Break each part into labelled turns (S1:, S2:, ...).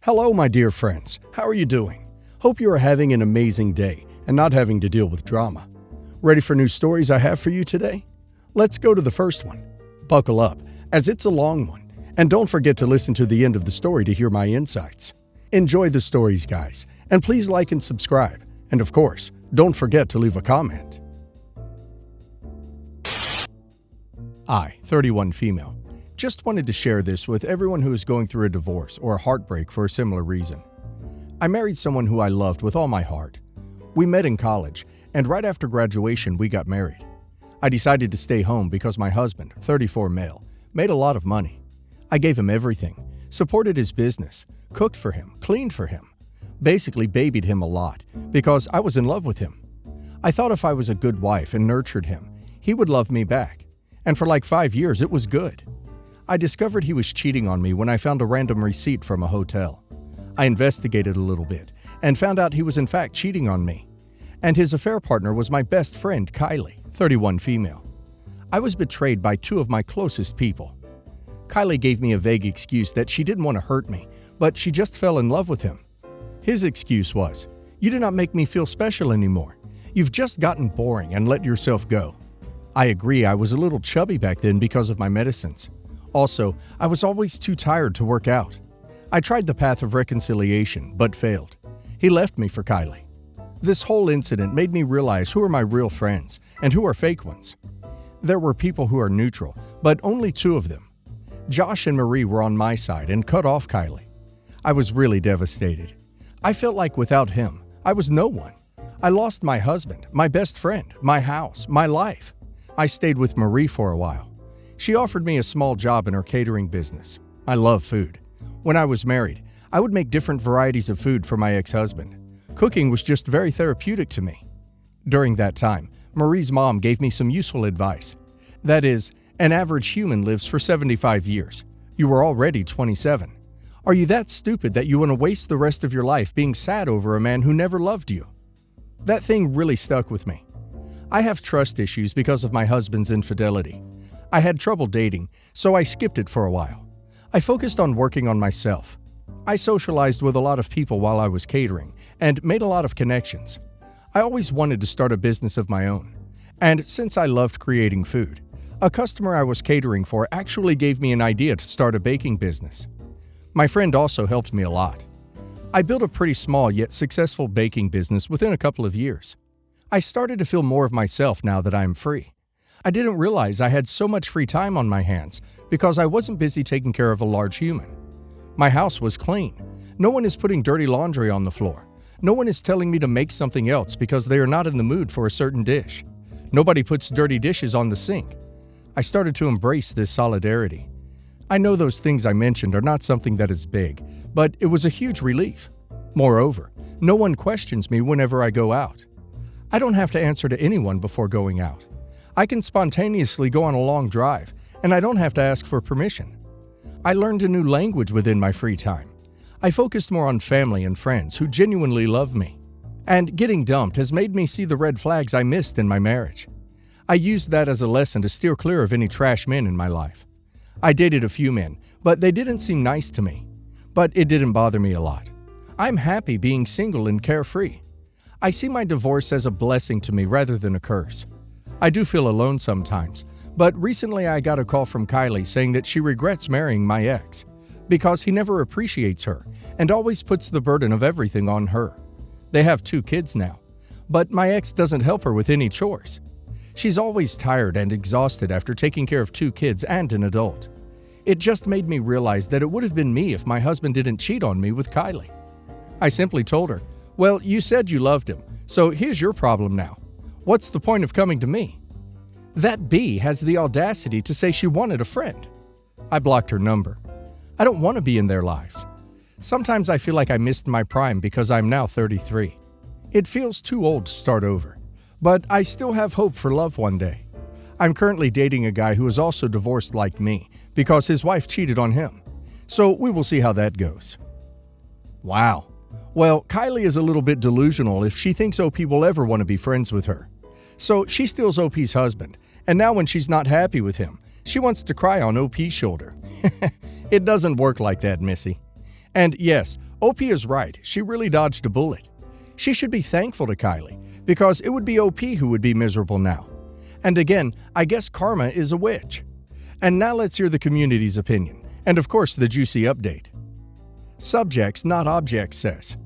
S1: Hello, my dear friends. How are you doing? Hope you are having an amazing day and not having to deal with drama. Ready for new stories I have for you today? Let's go to the first one. Buckle up, as it's a long one, and don't forget to listen to the end of the story to hear my insights. Enjoy the stories, guys, and please like and subscribe. And of course, don't forget to leave a comment. I, 31 female, just wanted to share this with everyone who is going through a divorce or a heartbreak for a similar reason. I married someone who I loved with all my heart. We met in college, and right after graduation, we got married. I decided to stay home because my husband, 34 male, made a lot of money. I gave him everything, supported his business, cooked for him, cleaned for him, basically babied him a lot because I was in love with him. I thought if I was a good wife and nurtured him, he would love me back. And for like 5 years, it was good. I discovered he was cheating on me when I found a random receipt from a hotel. I investigated a little bit and found out he was in fact cheating on me. And his affair partner was my best friend, Kylie, 31 female. I was betrayed by two of my closest people. Kylie gave me a vague excuse that she didn't want to hurt me, but she just fell in love with him. His excuse was, "You do not make me feel special anymore. You've just gotten boring and let yourself go." I agree, I was a little chubby back then because of my medicines. Also, I was always too tired to work out. I tried the path of reconciliation, but failed. He left me for Kylie. This whole incident made me realize who are my real friends and who are fake ones. There were people who are neutral, but only two of them. Josh and Marie were on my side and cut off Kylie. I was really devastated. I felt like without him, I was no one. I lost my husband, my best friend, my house, my life. I stayed with Marie for a while. She offered me a small job in her catering business. I love food. When I was married, I would make different varieties of food for my ex-husband. Cooking was just very therapeutic to me. During that time, Marie's mom gave me some useful advice. That is, an average human lives for 75 years. You were already 27. Are you that stupid that you want to waste the rest of your life being sad over a man who never loved you? That thing really stuck with me. I have trust issues because of my husband's infidelity. I had trouble dating, so I skipped it for a while. I focused on working on myself. I socialized with a lot of people while I was catering and made a lot of connections. I always wanted to start a business of my own. And since I loved creating food, a customer I was catering for actually gave me an idea to start a baking business. My friend also helped me a lot. I built a pretty small yet successful baking business within a couple of years. I started to feel more of myself now that I am free. I didn't realize I had so much free time on my hands because I wasn't busy taking care of a large human. My house was clean. No one is putting dirty laundry on the floor. No one is telling me to make something else because they are not in the mood for a certain dish. Nobody puts dirty dishes on the sink. I started to embrace this solidarity. I know those things I mentioned are not something that is big, but it was a huge relief. Moreover, no one questions me whenever I go out. I don't have to answer to anyone before going out. I can spontaneously go on a long drive, and I don't have to ask for permission. I learned a new language within my free time. I focused more on family and friends who genuinely love me. And getting dumped has made me see the red flags I missed in my marriage. I used that as a lesson to steer clear of any trash men in my life. I dated a few men, but they didn't seem nice to me. But it didn't bother me a lot. I'm happy being single and carefree. I see my divorce as a blessing to me rather than a curse. I do feel alone sometimes, but recently I got a call from Kylie saying that she regrets marrying my ex because he never appreciates her and always puts the burden of everything on her. They have 2 kids now, but my ex doesn't help her with any chores. She's always tired and exhausted after taking care of 2 kids and an adult. It just made me realize that it would have been me if my husband didn't cheat on me with Kylie. I simply told her, "Well, you said you loved him, so here's your problem now. What's the point of coming to me?" That bee has the audacity to say she wanted a friend. I blocked her number. I don't want to be in their lives. Sometimes I feel like I missed my prime because I'm now 33. It feels too old to start over, but I still have hope for love one day. I'm currently dating a guy who is also divorced like me because his wife cheated on him. So we will see how that goes. Wow. Well, Kylie is a little bit delusional if she thinks OP will ever want to be friends with her. So she steals OP's husband, and now when she's not happy with him, she wants to cry on OP's shoulder. It doesn't work like that, Missy. And yes, OP is right, she really dodged a bullet. She should be thankful to Kylie, because it would be OP who would be miserable now. And again, I guess karma is a witch. And now let's hear the community's opinion, and of course the juicy update. Subjects, not objects says,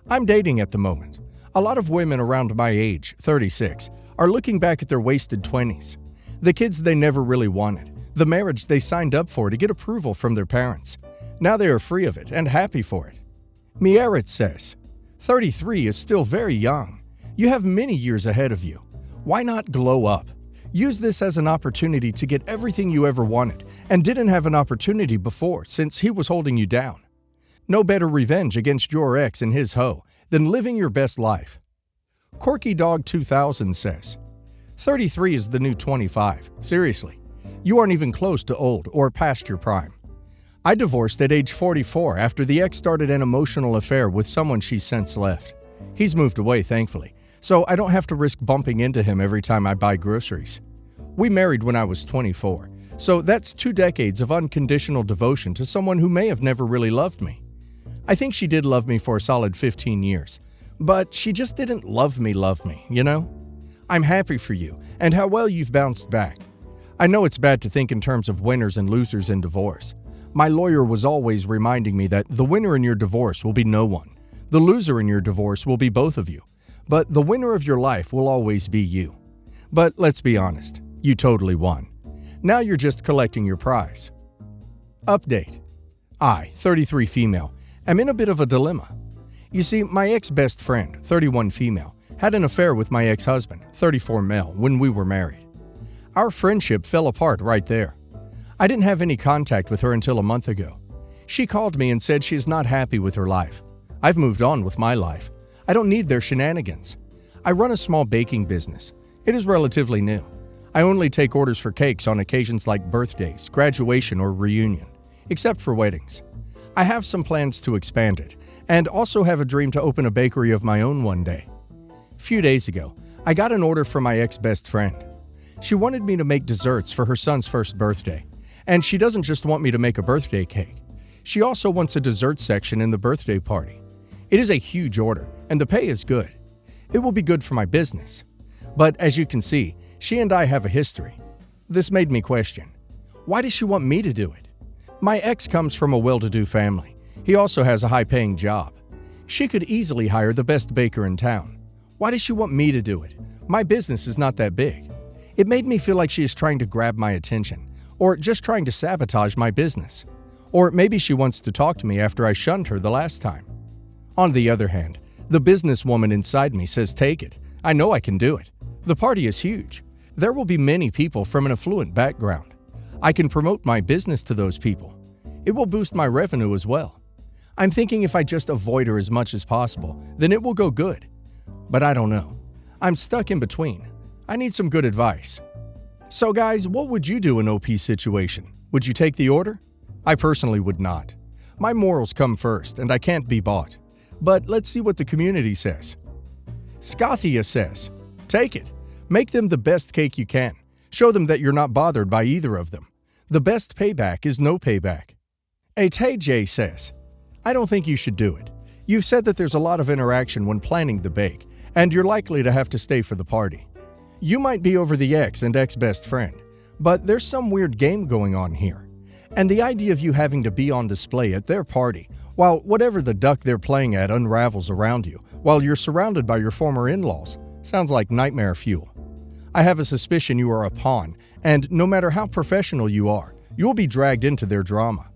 S1: I'm dating at the moment. A lot of women around my age, 36, are looking back at their wasted 20s. The kids they never really wanted, the marriage they signed up for to get approval from their parents. Now they are free of it and happy for it. Mierit says, 33 is still very young. You have many years ahead of you. Why not glow up? Use this as an opportunity to get everything you ever wanted and didn't have an opportunity before since he was holding you down. No better revenge against your ex and his hoe than living your best life. Corky Dog 2000 says, 33 is the new 25. Seriously, you aren't even close to old or past your prime. I divorced at age 44 after the ex started an emotional affair with someone she's since left. He's moved away, thankfully, so I don't have to risk bumping into him every time I buy groceries. We married when I was 24, so that's 2 decades of unconditional devotion to someone who may have never really loved me. I think she did love me for a solid 15 years, but she just didn't love me, you know? I'm happy for you and how well you've bounced back. I know it's bad to think in terms of winners and losers in divorce. My lawyer was always reminding me that the winner in your divorce will be no one. The loser in your divorce will be both of you. But the winner of your life will always be you. But let's be honest, you totally won. Now you're just collecting your prize. Update. I, 33 female, am in a bit of a dilemma. You see, my ex-best friend, 31 female, had an affair with my ex-husband, 34 male, when we were married. Our friendship fell apart right there. I didn't have any contact with her until a month ago. She called me and said she is not happy with her life. I've moved on with my life. I don't need their shenanigans. I run a small baking business. It is relatively new. I only take orders for cakes on occasions like birthdays, graduation, or reunion, except for weddings. I have some plans to expand it, and also have a dream to open a bakery of my own one day. A few days ago, I got an order from my ex-best friend. She wanted me to make desserts for her son's first birthday. And she doesn't just want me to make a birthday cake. She also wants a dessert section in the birthday party. It is a huge order, and the pay is good. It will be good for my business. But as you can see, she and I have a history. This made me question, why does she want me to do it? My ex comes from a well-to-do family. He also has a high-paying job. She could easily hire the best baker in town. Why does she want me to do it? My business is not that big. It made me feel like she is trying to grab my attention, or just trying to sabotage my business. Or maybe she wants to talk to me after I shunned her the last time. On the other hand, the businesswoman inside me says take it. I know I can do it. The party is huge. There will be many people from an affluent background. I can promote my business to those people. It will boost my revenue as well. I'm thinking if I just avoid her as much as possible, then it will go good. But I don't know. I'm stuck in between. I need some good advice. So guys, what would you do in OP's situation? Would you take the order? I personally would not. My morals come first, and I can't be bought. But let's see what the community says. Scothia says, take it. Make them the best cake you can. Show them that you're not bothered by either of them. The best payback is no payback. ATJ says, I don't think you should do it. You've said that there's a lot of interaction when planning the bake, and you're likely to have to stay for the party. You might be over the ex and ex-best friend, but there's some weird game going on here. And the idea of you having to be on display at their party, while whatever the duck they're playing at unravels around you, while you're surrounded by your former in-laws, sounds like nightmare fuel. I have a suspicion you are a pawn, and no matter how professional you are, you'll be dragged into their drama.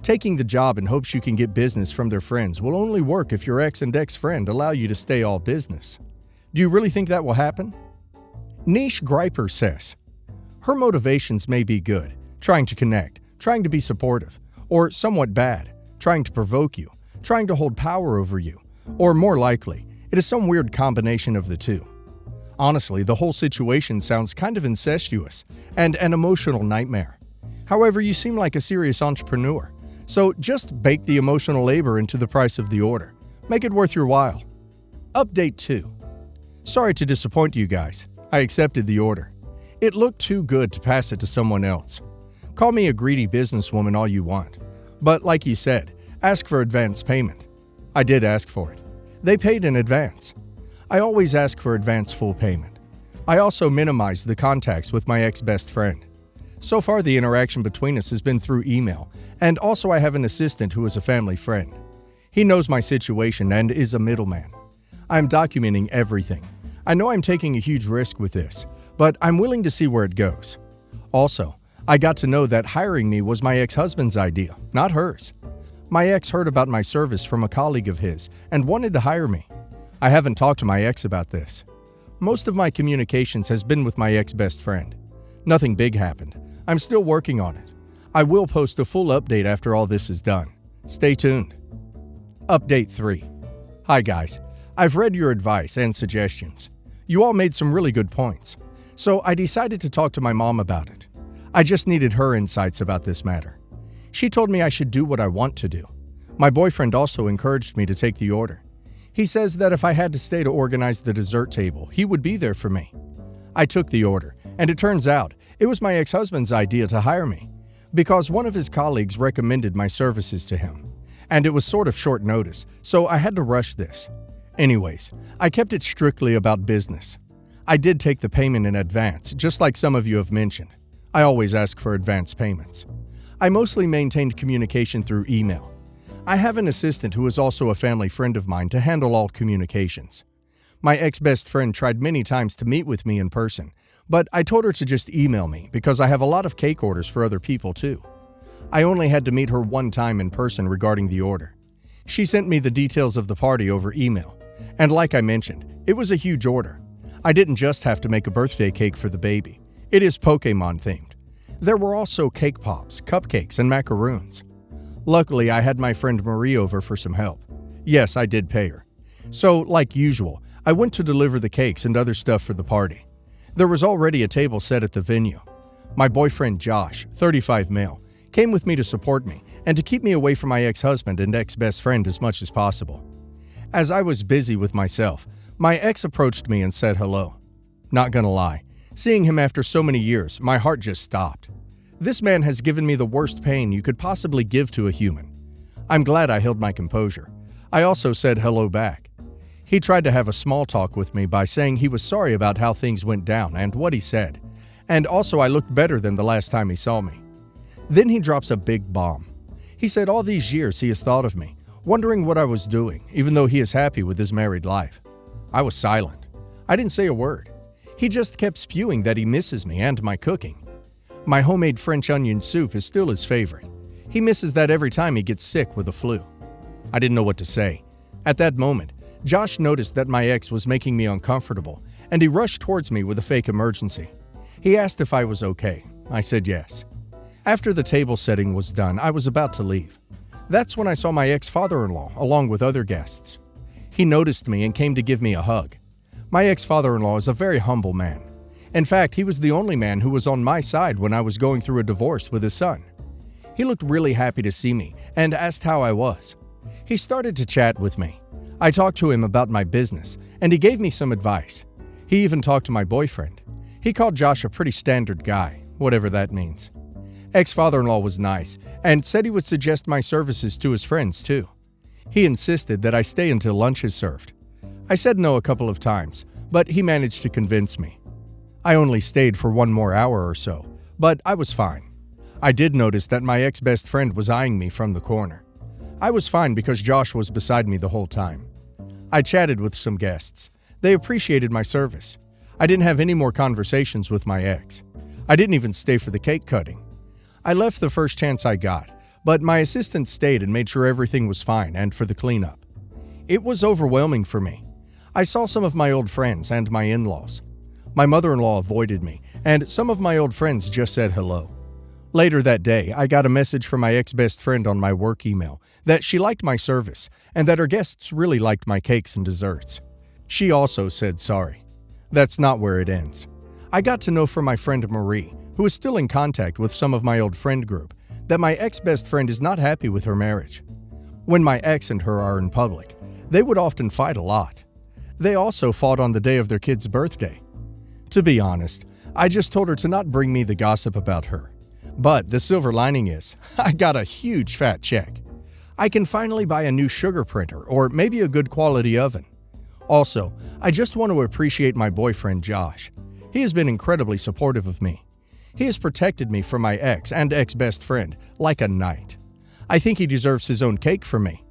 S1: Taking the job in hopes you can get business from their friends will only work if your ex and ex-friend allow you to stay all business. Do you really think that will happen? Niche Griper says, her motivations may be good, trying to connect, trying to be supportive, or somewhat bad, trying to provoke you, trying to hold power over you, or more likely, it is some weird combination of the two. Honestly, the whole situation sounds kind of incestuous and an emotional nightmare. However, you seem like a serious entrepreneur, so just bake the emotional labor into the price of the order. Make it worth your while. Update 2. Sorry to disappoint you guys. I accepted the order. It looked too good to pass it to someone else. Call me a greedy businesswoman all you want. But like you said, Ask for advance payment. I did ask for it. They paid in advance. I always ask for advance full payment. I also minimized the contacts with my ex-best friend. So far, the interaction between us has been through email, and also I have an assistant who is a family friend. He knows my situation and is a middleman. I'm documenting everything. I know I'm taking a huge risk with this, but I'm willing to see where it goes. Also, I got to know that hiring me was my ex-husband's idea, not hers. My ex heard about my service from a colleague of his and wanted to hire me. I haven't talked to my ex about this. Most of my communications has been with my ex-best friend. Nothing big happened. I'm still working on it. I will post a full update after all this is done. Stay tuned. Update 3. Hi guys. I've read your advice and suggestions. You all made some really good points. So I decided to talk to my mom about it. I just needed her insights about this matter. She told me I should do what I want to do. My boyfriend also encouraged me to take the order. He says that if I had to stay to organize the dessert table, he would be there for me. I took the order, and it turns out it was my ex-husband's idea to hire me, because one of his colleagues recommended my services to him. And it was sort of short notice, so I had to rush this. Anyways, I kept it strictly about business. I did take the payment in advance, just like some of you have mentioned. I always ask for advance payments. I mostly maintained communication through email. I have an assistant who is also a family friend of mine to handle all communications. My ex-best friend tried many times to meet with me in person, but I told her to just email me because I have a lot of cake orders for other people too. I only had to meet her one time in person regarding the order. She sent me the details of the party over email, and like I mentioned, it was a huge order. I didn't just have to make a birthday cake for the baby. It is Pokemon themed. There were also cake pops, cupcakes, and macaroons. Luckily, I had my friend Marie over for some help. Yes, I did pay her. So, like usual, I went to deliver the cakes and other stuff for the party. There was already a table set at the venue. My boyfriend Josh, 35 male, came with me to support me and to keep me away from my ex-husband and ex-best friend as much as possible. As I was busy with myself, my ex approached me and said hello. Not gonna lie, seeing him after so many years, my heart just stopped. This man has given me the worst pain you could possibly give to a human. I'm glad I held my composure. I also said hello back. He tried to have a small talk with me by saying he was sorry about how things went down and what he said, and also I looked better than the last time he saw me. Then he drops a big bomb. He said all these years he has thought of me, wondering what I was doing, even though he is happy with his married life. I was silent. I didn't say a word. He just kept spewing that he misses me and my cooking. My homemade French onion soup is still his favorite. He misses that every time he gets sick with the flu. I didn't know what to say. At that moment, Josh noticed that my ex was making me uncomfortable, and he rushed towards me with a fake emergency. He asked if I was okay. I said yes. After the table setting was done, I was about to leave. That's when I saw my ex-father-in-law along with other guests. He noticed me and came to give me a hug. My ex-father-in-law is a very humble man. In fact, he was the only man who was on my side when I was going through a divorce with his son. He looked really happy to see me and asked how I was. He started to chat with me. I talked to him about my business, and he gave me some advice. He even talked to my boyfriend. He called Josh a pretty standard guy, whatever that means. Ex-father-in-law was nice and said he would suggest my services to his friends too. He insisted that I stay until lunch is served. I said no a couple of times, but he managed to convince me. I only stayed for one more hour or so, but I was fine. I did notice that my ex-best friend was eyeing me from the corner. I was fine because Josh was beside me the whole time. I chatted with some guests. They appreciated my service. I didn't have any more conversations with my ex. I didn't even stay for the cake cutting. I left the first chance I got, but my assistant stayed and made sure everything was fine and for the cleanup. It was overwhelming for me. I saw some of my old friends and my in-laws. My mother-in-law avoided me, and some of my old friends just said hello. Later that day, I got a message from my ex-best friend on my work email that she liked my service and that her guests really liked my cakes and desserts. She also said sorry. That's not where it ends. I got to know from my friend Marie, who is still in contact with some of my old friend group, that my ex-best friend is not happy with her marriage. When my ex and her are in public, they would often fight a lot. They also fought on the day of their kid's birthday. To be honest, I just told her to not bring me the gossip about her. But the silver lining is, I got a huge fat check. I can finally buy a new sugar printer or maybe a good quality oven. Also, I just want to appreciate my boyfriend Josh. He has been incredibly supportive of me. He has protected me from my ex and ex-best friend like a knight. I think he deserves his own cake from me.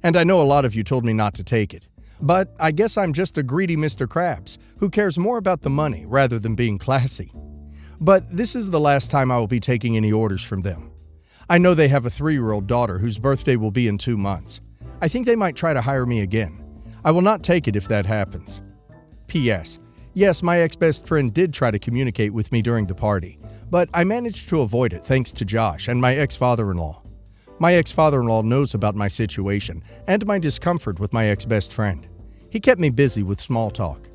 S1: And I know a lot of you told me not to take it. But I guess I'm just a greedy Mr. Krabs who cares more about the money rather than being classy. But this is the last time I will be taking any orders from them. I know they have a 3-year-old daughter whose birthday will be in 2 months. I think they might try to hire me again. I will not take it if that happens. P.S. Yes, my ex-best friend did try to communicate with me during the party, but I managed to avoid it thanks to Josh and my ex-father-in-law. My ex-father-in-law knows about my situation and my discomfort with my ex-best friend. He kept me busy with small talk.